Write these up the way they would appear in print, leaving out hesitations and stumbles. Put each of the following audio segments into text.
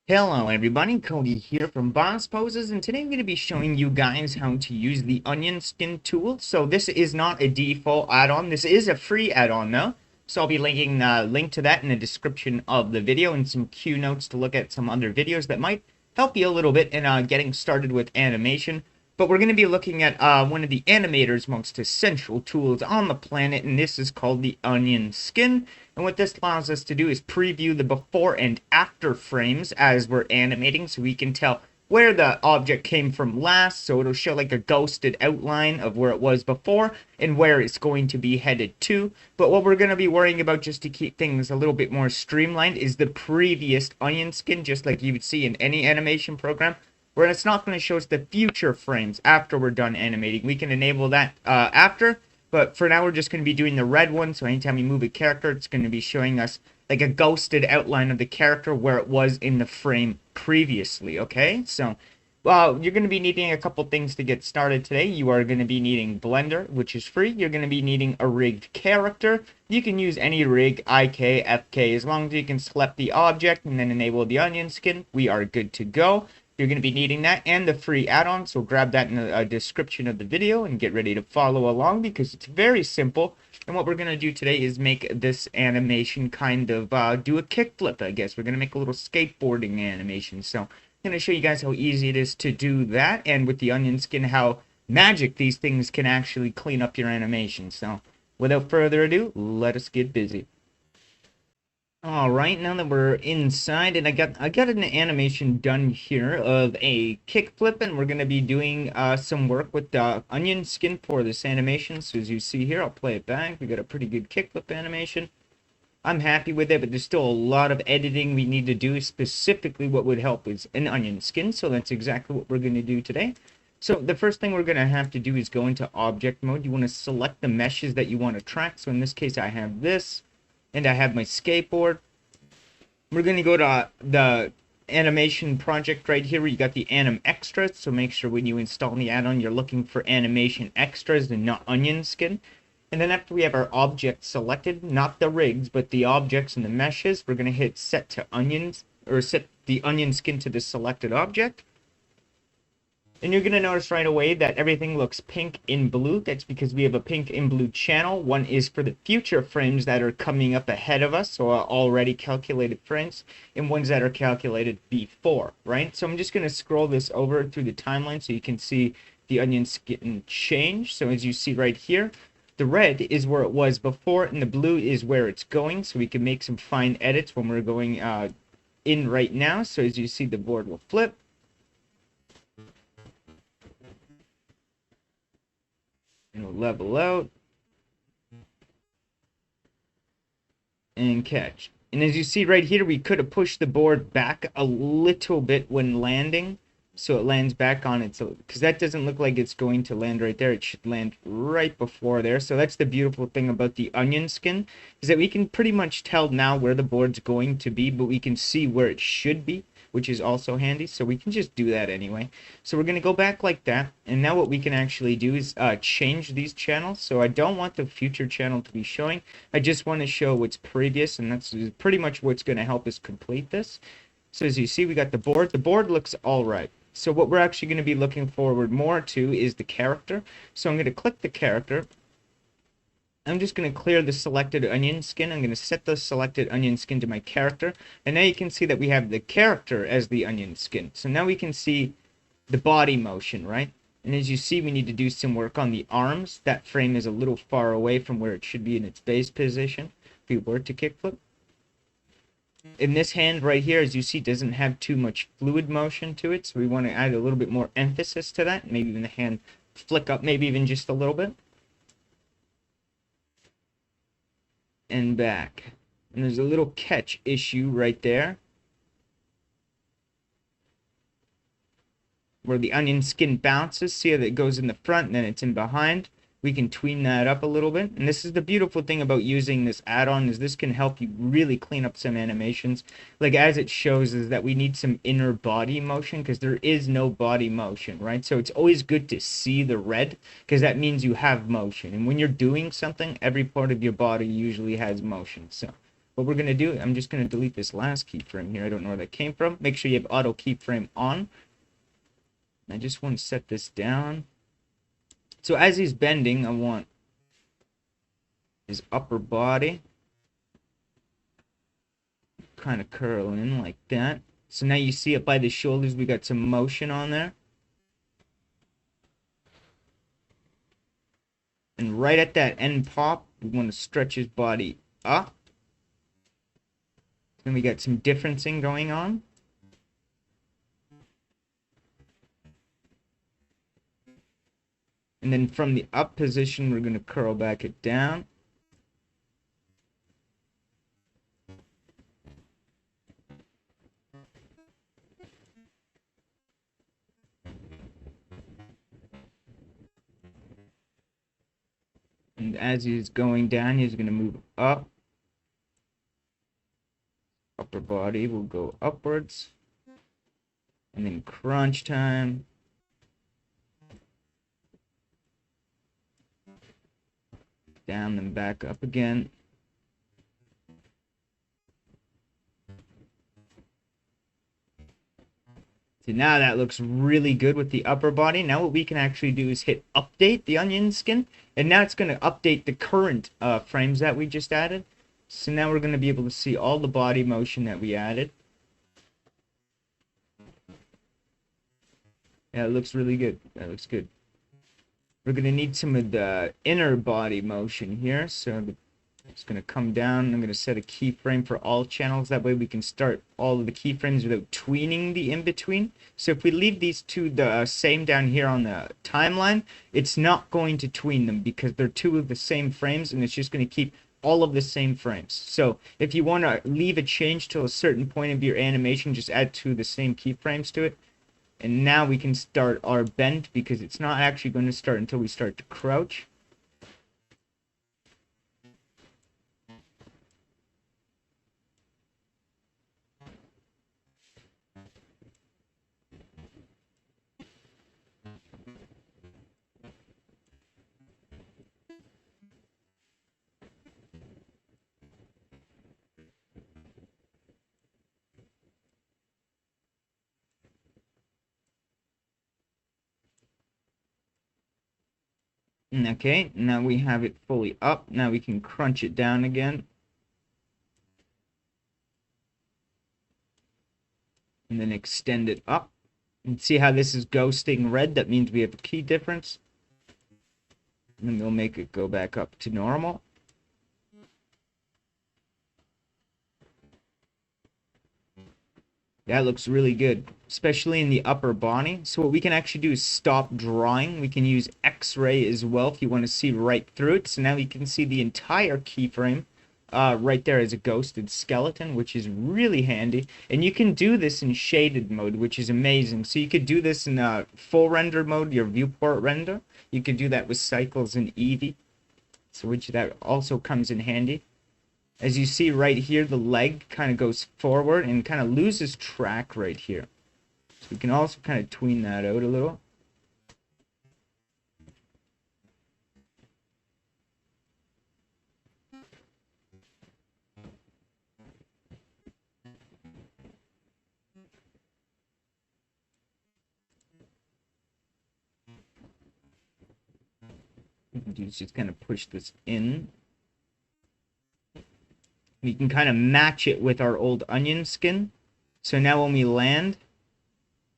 Hello everybody, Cody here from Boss Poses, and today I'm going to be showing you guys how to use the onion skin tool. So this is not a default add-on, this is a free add-on though. So I'll be linking the link to that in the description of the video and some cue notes to look at some other videos that might help you a little bit in getting started with animation. But we're going to be looking at one of the Animators' most essential tools on the planet, and this is called the onion skin. And what this allows us to do is preview the before and after frames as we're animating, so we can tell where the object came from last. So it'll show like a ghosted outline of where it was before and where it's going to be headed to. But what we're going to be worrying about, just to keep things a little bit more streamlined, is the previous onion skin, just like you would see in any animation program, where it's not going to show us the future frames after we're done animating. We can enable that after, but for now we're just going to be doing the red one. So anytime we move a character, it's going to be showing us like a ghosted outline of the character where it was in the frame previously. Okay, so you're going to be needing a couple things to get started today. You are going to be needing Blender, which is free. You're going to be needing a rigged character. You can use any rig, IK, FK, as long as you can select the object and then enable the onion skin. We are good to go. You're going to be needing that and the free add-on, so grab that in the description of the video and get ready to follow along because it's very simple. And what we're going to do today is make this animation kind of do a kickflip, I guess. We're going to make a little skateboarding animation. So I'm going to show you guys how easy it is to do that, and with the onion skin, how magic these things can actually clean up your animation. So without further ado, let us get busy. All right, now that we're inside, and I got an animation done here of a kickflip, and we're gonna be doing some work with the onion skin for this animation. So as you see here, I'll play it back. We got a pretty good kickflip animation. I'm happy with it, but there's still a lot of editing we need to do. Specifically, what would help is an onion skin. So that's exactly what we're gonna do today. So the first thing we're gonna have to do is go into object mode. You want to select the meshes that you want to track. So in this case, I have this, and I have my skateboard. We're going to go to the animation project right here where you got the anim extras. So make sure when you install the add-on, you're looking for animation extras and not onion skin. And then after we have our objects selected, not the rigs, but the objects and the meshes, we're going to hit set to onions, or set the onion skin to the selected object. And you're going to notice right away that everything looks pink in blue. That's because we have a pink and blue channel. One is for the future frames that are coming up ahead of us, so already calculated frames, and ones that are calculated before, right? So I'm just going to scroll this over through the timeline so you can see the onion skin change. So as you see right here, the red is where it was before, and the blue is where it's going, so we can make some fine edits when we're going in right now. So as you see, the board will flip. And we'll level out and catch. And as you see right here, we could have pushed the board back a little bit when landing, so it lands back on it. So because that doesn't look like it's going to land right there, it should land right before there. So that's the beautiful thing about the onion skin, is that we can pretty much tell now where the board's going to be, but we can see where it should be, which is also handy. So we can just do that anyway. So we're going to go back like that. And now what we can actually do is change these channels. So I don't want the future channel to be showing. I just want to show what's previous. And that's pretty much what's going to help us complete this. So as you see, we got the board. The board looks all right. So what we're actually going to be looking forward more to is the character. So I'm going to click the character. I'm just going to clear the selected onion skin. I'm going to set the selected onion skin to my character. And now you can see that we have the character as the onion skin. So now we can see the body motion, right? And as you see, we need to do some work on the arms. That frame is a little far away from where it should be in its base position if we were to kickflip. In this hand right here, as you see, doesn't have too much fluid motion to it. So we want to add a little bit more emphasis to that. Maybe even the hand flick up, maybe even just a little bit. And back. And there's a little catch issue right there, where the onion skin bounces. See how that goes in the front and then it's in behind. We can tween that up a little bit. And this is the beautiful thing about using this add-on, is this can help you really clean up some animations. Like as it shows is that we need some inner body motion, because there is no body motion, right? So it's always good to see the red, because that means you have motion. And when you're doing something, every part of your body usually has motion. So what we're going to do, I'm just going to delete this last keyframe here. I don't know where that came from. Make sure you have auto keyframe on. I just want to set this down. So as he's bending, I want his upper body kind of curl in like that. So now you see it by the shoulders, we got some motion on there. And right at that end pop, we want to stretch his body up. Then we got some differencing going on. And then from the up position, we're going to curl back it down. And as he's going down, he's going to move up. Upper body will go upwards. And then crunch time. Down and back up again. So now that looks really good with the upper body. Now what we can actually do is hit update the onion skin. And now it's going to update the current frames that we just added. So now we're going to be able to see all the body motion that we added. Yeah, it looks really good. That looks good. We're going to need some of the inner body motion here. So it's going to come down. I'm going to set a keyframe for all channels. That way we can start all of the keyframes without tweening the in-between. So if we leave these two the same down here on the timeline, it's not going to tween them because they're two of the same frames, and it's just going to keep all of the same frames. So if you want to leave a change to a certain point of your animation, just add two of the same keyframes to it. And now we can start our bend because it's not actually going to start until we start to crouch. Okay, now we have it fully up. Now we can crunch it down again. And then extend it up. And see how this is ghosting red? That means we have a key difference. And then we'll make it go back up to normal. That looks really good, especially in the upper body. So what we can actually do is stop drawing. We can use X-ray as well if you want to see right through it. So now you can see the entire keyframe right there as a ghosted skeleton, which is really handy. And you can do this in shaded mode, which is amazing. So you could do this in full render mode, your viewport render. You could do that with cycles and Eevee, so which that also comes in handy. As you see right here, the leg kind of goes forward and kind of loses track right here. So we can also kind of tween that out a little. What we can do is just kind of push this in. We can kind of match it with our old onion skin. So now when we land,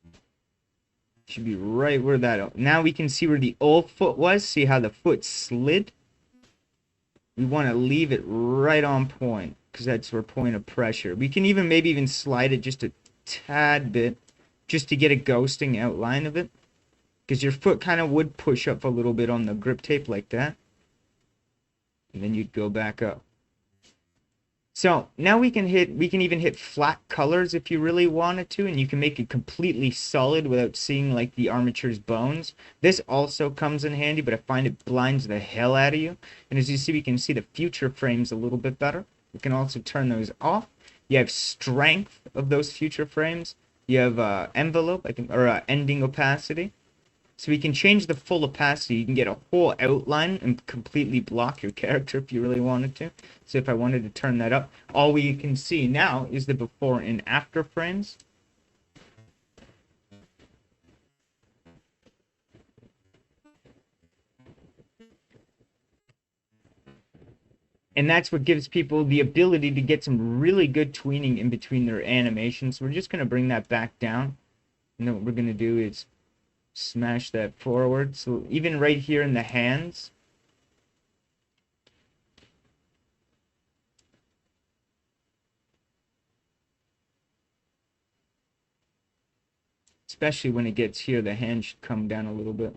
it should be right where that... Now we can see where the old foot was. See how the foot slid? We want to leave it right on point, because that's our point of pressure. We can even maybe even slide it just a tad bit, just to get a ghosting outline of it. Because your foot kind of would push up a little bit on the grip tape like that. And then you'd go back up. So now we can even hit flat colors if you really wanted to, and you can make it completely solid without seeing like the armature's bones. This also comes in handy, but I find it blinds the hell out of you. And as you see, we can see the future frames a little bit better. We can also turn those off. You have strength of those future frames. You have envelope, I think, or ending opacity. So we can change the full opacity. You can get a whole outline and completely block your character if you really wanted to. So if I wanted to turn that up, all we can see now is the before and after frames. And that's what gives people the ability to get some really good tweening in between their animations. So we're just going to bring that back down. And then what we're going to do is smash that forward. So even right here in the hands, especially when it gets here, the hand should come down a little bit.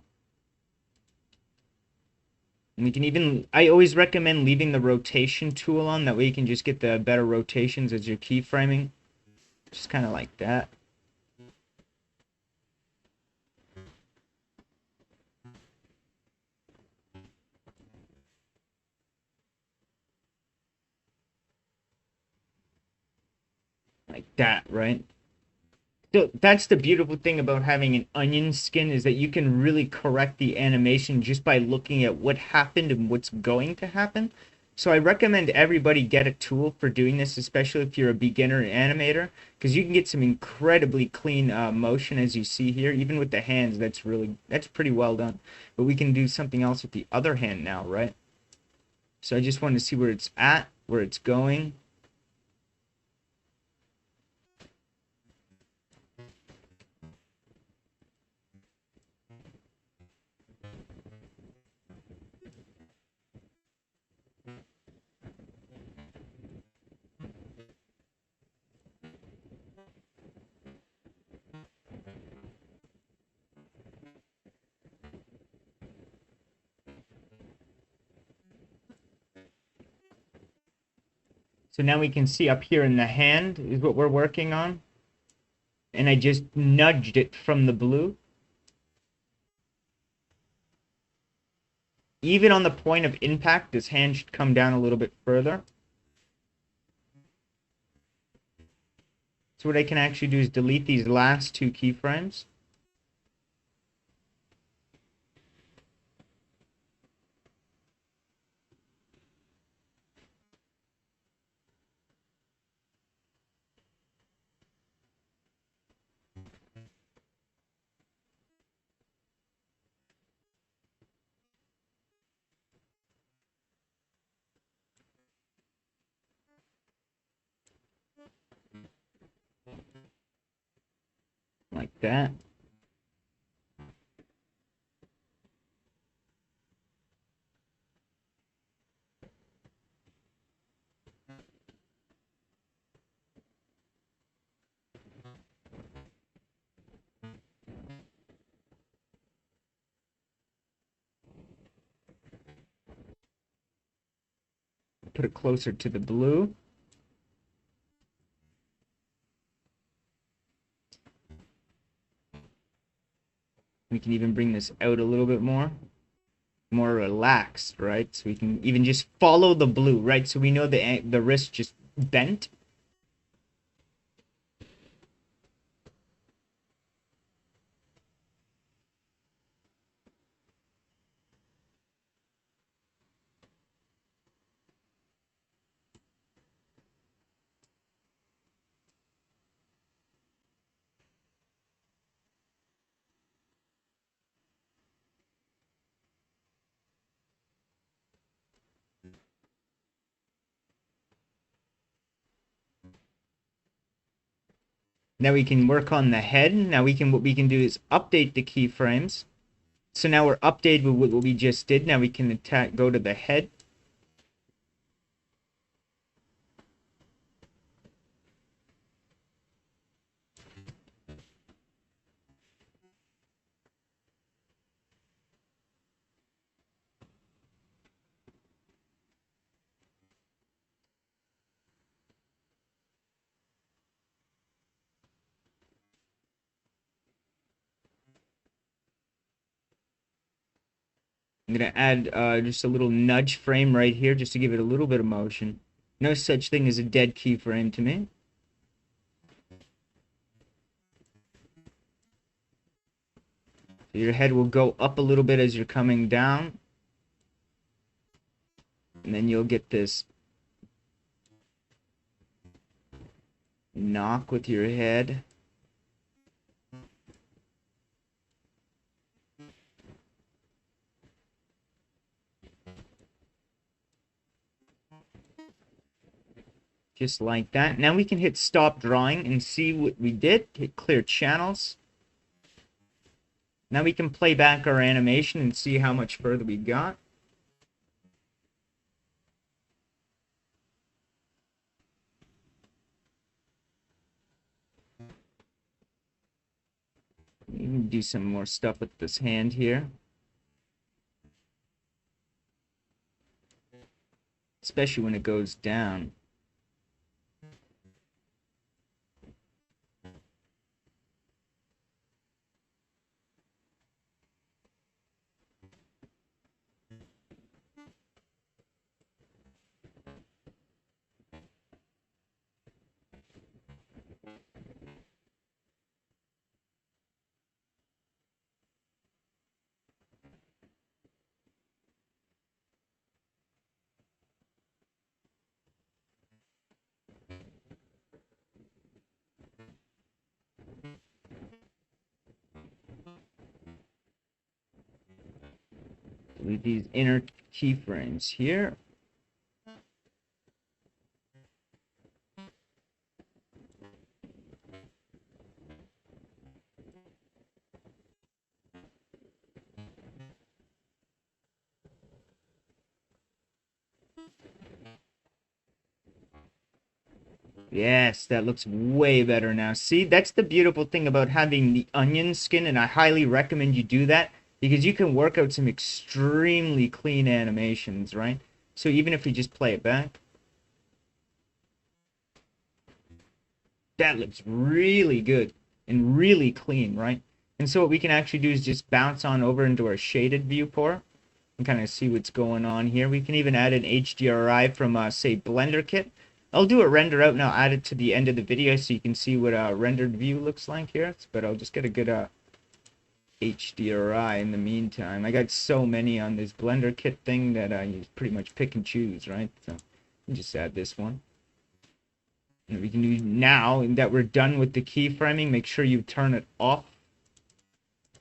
And we can even, I always recommend leaving the rotation tool on. That way you can just get the better rotations as you're keyframing. Just kind of like that. Like that, right? So that's the beautiful thing about having an onion skin, is that you can really correct the animation just by looking at what happened and what's going to happen. So I recommend everybody get a tool for doing this, especially if you're a beginner animator, because you can get some incredibly clean motion, as you see here. Even with the hands, that's pretty well done. But we can do something else with the other hand now, right? So I just want to see where it's at, where it's going. So now we can see up here in the hand is what we're working on. And I just nudged it from the blue. Even on the point of impact, this hand should come down a little bit further. So what I can actually do is delete these last two keyframes. Like that. Put it closer to the blue. We can even bring this out a little bit more relaxed, right? So we can even just follow the blue, right? So we know the wrist just bent. Now we can work on the head. Now what we can do is update the keyframes. So now we're updated with what we just did. Now we can go to the head. I'm going to add just a little nudge frame right here just to give it a little bit of motion. No such thing as a dead keyframe to me. So your head will go up a little bit as you're coming down. And then you'll get this knock with your head. Just like that. Now we can hit stop drawing and see what we did. Hit clear channels. Now we can play back our animation and see how much further we got. You can do some more stuff with this hand here. Especially when it goes down. With these inner keyframes here. Yes, that looks way better now. See, that's the beautiful thing about having the onion skin, and I highly recommend you do that because you can work out some extremely clean animations, right? So even if we just play it back, that looks really good and really clean, right? And so what we can actually do is just bounce on over into our shaded viewport and kind of see what's going on here. We can even add an HDRI from, say, Blender Kit. I'll do a render out and I'll add it to the end of the video so you can see what a rendered view looks like here. But I'll just get a good HDRI in the meantime. I got so many on this Blender Kit thing that you pretty much pick and choose, right? So just add this one. And we can do now that we're done with the keyframing, make sure you turn it off.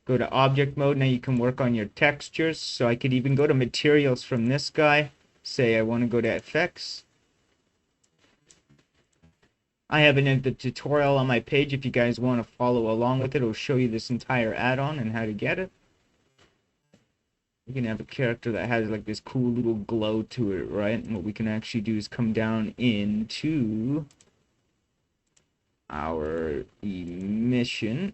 Go to object mode. Now you can work on your textures. So I could even go to materials from this guy. Say I want to go to effects. I have the tutorial on my page if you guys want to follow along with it. It'll show you this entire add-on and how to get it. You can have a character that has like this cool little glow to it, right? And what we can actually do is come down into our emission.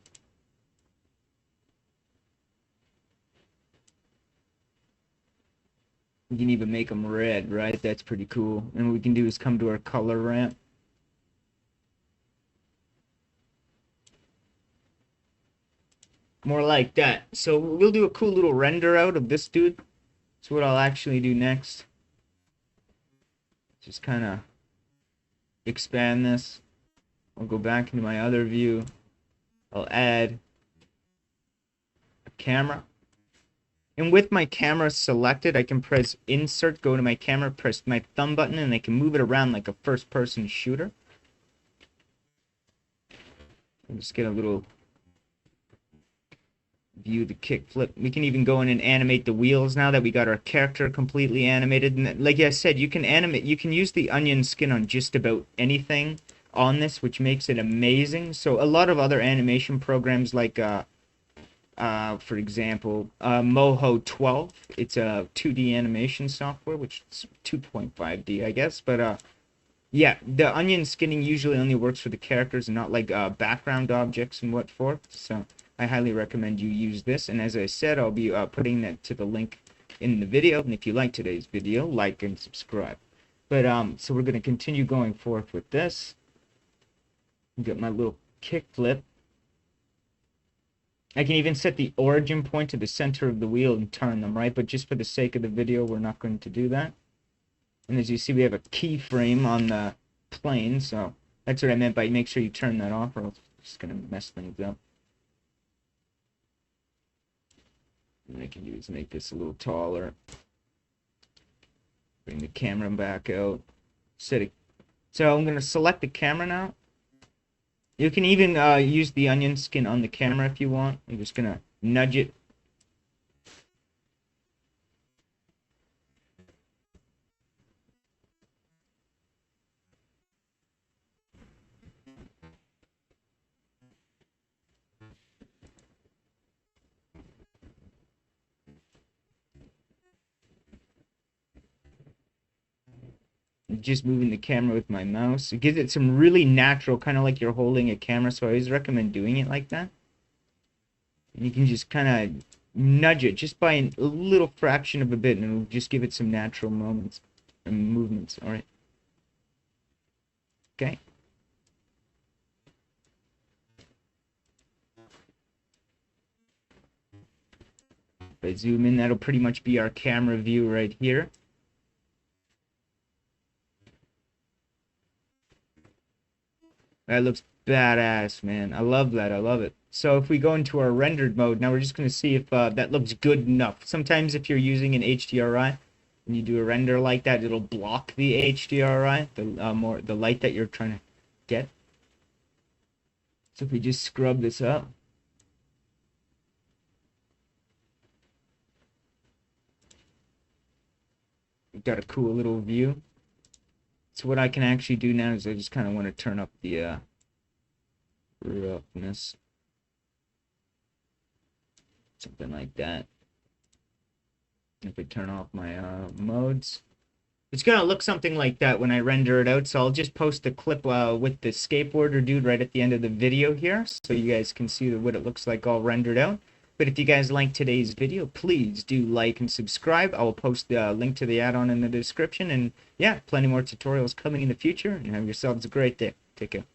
We can even make them red, right? That's pretty cool. And what we can do is come to our color ramp. More like that. So we'll do a cool little render out of this dude. That's what I'll actually do next. Just kind of expand this. I'll go back into my other view. I'll add a camera. And with my camera selected, I can press insert, go to my camera, press my thumb button, and I can move it around like a first-person shooter. I'll just get a little view the kickflip. We can even go in and animate the wheels now that we got our character completely animated. And like I said, you can animate, you can use the onion skin on just about anything on this, which makes it amazing. So a lot of other animation programs like for example, Moho 12, it's a 2D animation software, which is 2.5D, I guess, but yeah, the onion skinning usually only works for the characters and not like background objects and what forth. So I highly recommend you use this. And as I said, I'll be putting that to the link in the video. And if you like today's video, like and subscribe. But so we're going to continue going forth with this. Got my little kick flip. I can even set the origin point to the center of the wheel and turn them, right? But just for the sake of the video, we're not going to do that. And as you see, we have a keyframe on the plane, so that's what I meant by make sure you turn that off, or else it's just going to mess things up. What I can do is make this a little taller. Bring the camera back out. Set it. So I'm going to select the camera now. You can even use the onion skin on the camera if you want. I'm just going to nudge it. Just moving the camera with my mouse. It gives it some really natural, kind of like you're holding a camera, so I always recommend doing it like that. And you can just kind of nudge it just by a little fraction of a bit, and it'll just give it some natural moments and movements. All right. Okay. If I zoom in, that'll pretty much be our camera view right here. That looks badass, man. I love that. I love it. So if we go into our rendered mode, now we're just going to see if that looks good enough. Sometimes if you're using an HDRI, and you do a render like that, it'll block the HDRI, the light that you're trying to get. So if we just scrub this up. We've got a cool little view. So what I can actually do now is I just kind of want to turn up the roughness. Something like that. If I turn off my modes. It's going to look something like that when I render it out. So I'll just post a clip with the skateboarder dude right at the end of the video here. So you guys can see what it looks like all rendered out. But if you guys like today's video, please do like and subscribe. I will post the link to the add-on in the description. And yeah, plenty more tutorials coming in the future. And have yourselves a great day. Take care.